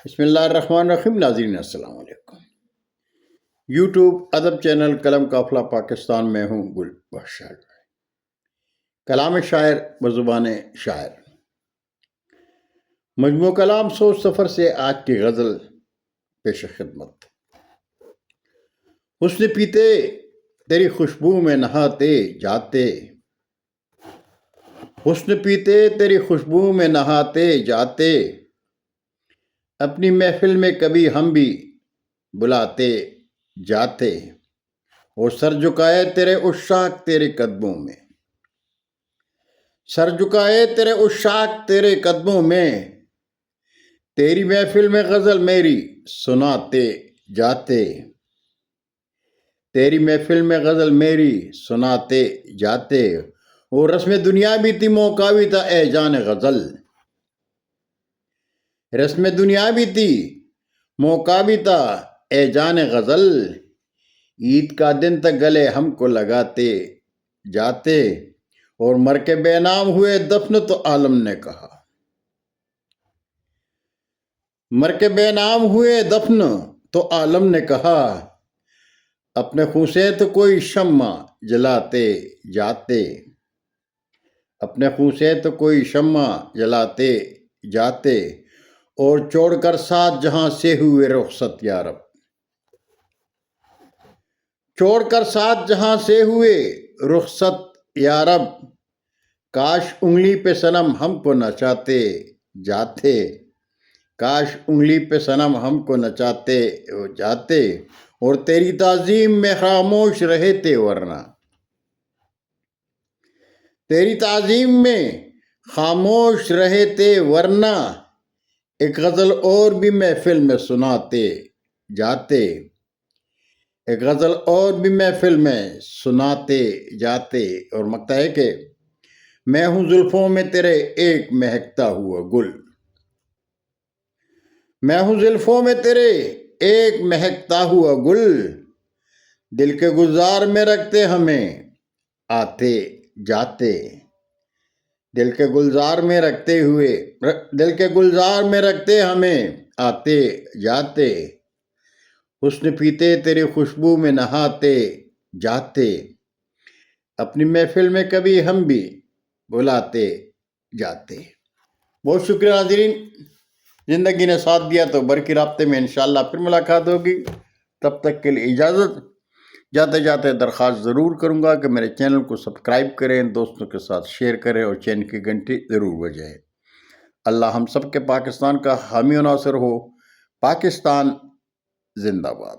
بسم اللہ الرحمن الرحیم. ناظرین السلام علیکم. یوٹیوب ادب چینل قلم قافلہ پاکستان میں ہوں گل بخشال. کلام شاعر بزبان شاعر. مجموع کلام سوچ سفر سے آج کی غزل پیش خدمت. حسن پیتے تیری خوشبو میں نہاتے جاتے، حسن پیتے تیری خوشبو میں نہاتے جاتے، اپنی محفل میں کبھی ہم بھی بلاتے جاتے، اور سر جھکائے تیرے عشاق تیرے قدموں میں، سر جھکائے تیرے عشاق تیرے قدموں میں، تیری محفل میں غزل میری سناتے جاتے، تیری محفل میں غزل میری سناتے جاتے، اور رسم دنیا بھی تھی موقع بھی تھا اے جان غزل، رسم دنیا بھی تھی موقع بھی تھا اے جان غزل، عید کا دن تک گلے ہم کو لگاتے جاتے، اور مر کے بے نام ہوئے دفن تو عالم نے کہا، مر کے بے نام ہوئے دفن تو عالم نے کہا، اپنے خون سے تو کوئی شمع جلاتے جاتے، اپنے خون سے تو کوئی شمع جلاتے جاتے، اور چھوڑ کر ساتھ جہاں سے ہوئے رخصت یا رب، چھوڑ کر ساتھ جہاں سے ہوئے رخصت یا رب، کاش انگلی پہ صنم ہم کو نچاتے جاتے، کاش انگلی پہ صنم ہم کو نچاتے جاتے، اور تیری تعظیم میں خاموش رہے تھے ورنہ، تیری تعظیم میں خاموش رہے تھے ورنہ، ایک غزل اور بھی محفل میں سناتے جاتے، ایک غزل اور بھی محفل میں سناتے جاتے، اور مکتا ہے کہ میں ہوں زلفوں میں تیرے ایک مہکتا ہوا گل، میں ہوں زلفوں میں تیرے ایک مہکتا ہوا گل، دل کے گلزار میں رکھتے ہمیں آتے جاتے، دل کے گلزار میں رکھتے ہوئے، دل کے گلزار میں رکھتے ہمیں آتے جاتے، حسن پیتے تیری خوشبو میں نہاتے جاتے، اپنی محفل میں کبھی ہم بھی بلاتے جاتے. بہت شکریہ ناظرین. زندگی نے ساتھ دیا تو برقی رابطے میں انشاءاللہ پھر ملاقات ہوگی. تب تک کے لیے اجازت. جاتے جاتے درخواست ضرور کروں گا کہ میرے چینل کو سبسکرائب کریں، دوستوں کے ساتھ شیئر کریں، اور چین کی گھنٹی ضرور بجائیں. اللہ ہم سب کے پاکستان کا حامی و ناصر ہو. پاکستان زندہ باد.